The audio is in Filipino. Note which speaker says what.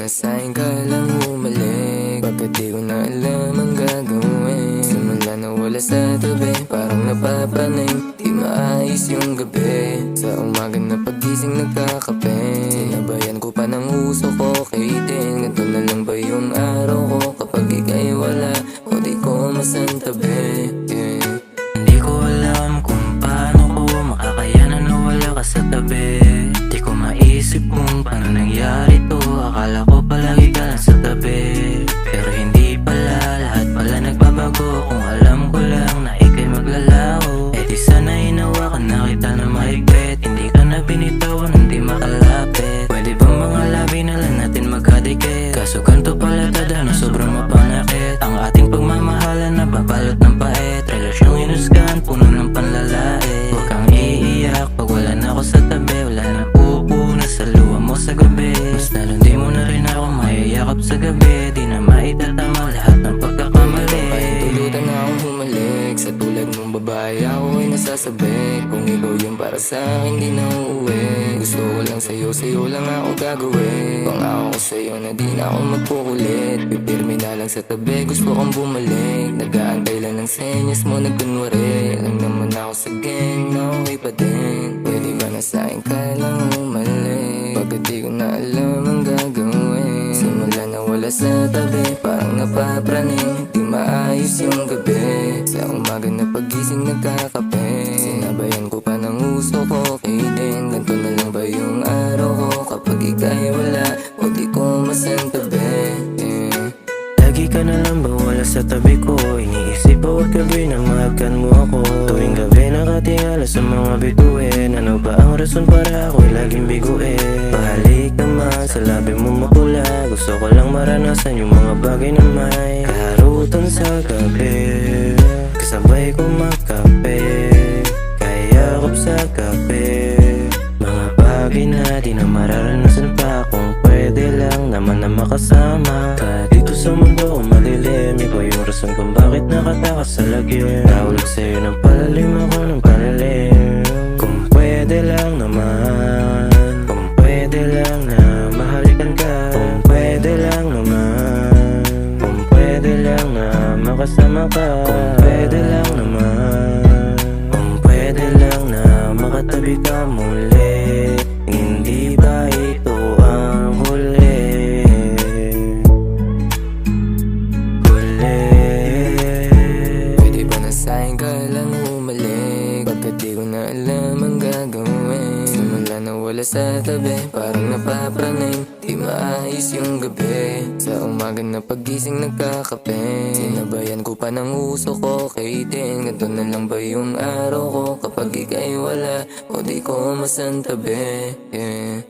Speaker 1: na sa'kin ka lang bumalik, pagkat di ko na alam ang gagawin. Simula na wala sa tabi, parang napapanim, di maayos yung gabi. Sa umaga na pagising nagkakape, sinabayan ko pa ng uso ko kay din. Ganto na lang ba yung araw ko kapag ika'y wala o di ko masantabi, yeah.
Speaker 2: Hindi ko alam kung paano ko makakayanan na wala ka sa tabi. Di ko maisip kung paano nangyari to. Akala ko palagi ka lang sa tabi, pero hindi pala, lahat pala nagbabago. Kung alam ko lang na ika'y maglalaho, eh di sana hinawakan na kita na mahigpit. Hindi ka na binitawan, hindi makalapit. Pwede bang mga labi na lang natin magkadikit? Kaso ganito pala tada na sobrang mapanakit. Ang ating pagmamahalan na babalot ng pait, relasyong inusgahan, puno ng panlalait. Huwag kang iiyak pag wala na ako sa tabi, wala na pupuna sa luha mo sa gabi. Mas lalo di mo na rin ako mayayakap sa gabi, di na maitatama lahat ng pagkakamali.
Speaker 1: Pahintulutan na akong humalik, sa tulad mong babae ako ay nasasabik. Kung ikaw yung para sa akin di na uuwi, gusto ko lang sa'yo lang ako gagawin. Pangako ko sa'yo na di na ako magkukulit, pipirmi na lang sa tabi, gusto kong bumalik. Nag-aantay lang ng senyas mo, nagkunwari lang naman ako sa gang na okay pa din. Pwede ba na sa'kin ka lang umalik, pagkat di ko na alam ang gagawin. Simula na wala sa tabi, parang napapraning, di maayos yung gabi. Sa umaga na pagising nagkakape, sinabayan ko pa ng uso ko kay din. Ganto na lang ba yung araw ko kapag ika'y wala o di ko masantabi, yeah.
Speaker 2: Lagi ka na lang ba wala sa tabi ko? Iniisip bawat gabi na mahagkan mo ako. Tuwing gabi nakatingala sa mga bituin, ano ba ang rason para ako'y laging biguin? Pahalik naman sa labi mo mapula, gusto ko lang maranasan yung mga bagay na may kaharutan sa gabi. Kasabay ko magkape, kayakap sa kape, mga bagay na di na mararanasan pa kung pwede lang naman na makasama ka. Dito sa mundo kung malilim, ikaw yung rason kung bakit nakatakas sa lagim. Tawag sa'yo ng palalim, ako ng palalim. Kung pwede lang naman, kung pwede lang na mahalikan ka, kung pwede lang naman, kung pwede lang na makasama ka, kung pwede lang naman, kung pwede lang na makatabi ka muli. Hindi ba ito ang huli?
Speaker 1: Pwede ba na sa'kin ka lang umalik, pagkat di ko na alam ang gagawin. Simula na wala sa tabi, parang napapraning, di maayos yung gabi. Sa umaga na pagising nagkakape, sinabayan ko pa ng uso ko kay din. Ganto na lang ba yung araw ko kapag ika'y wala o di ko masantabi, yeah.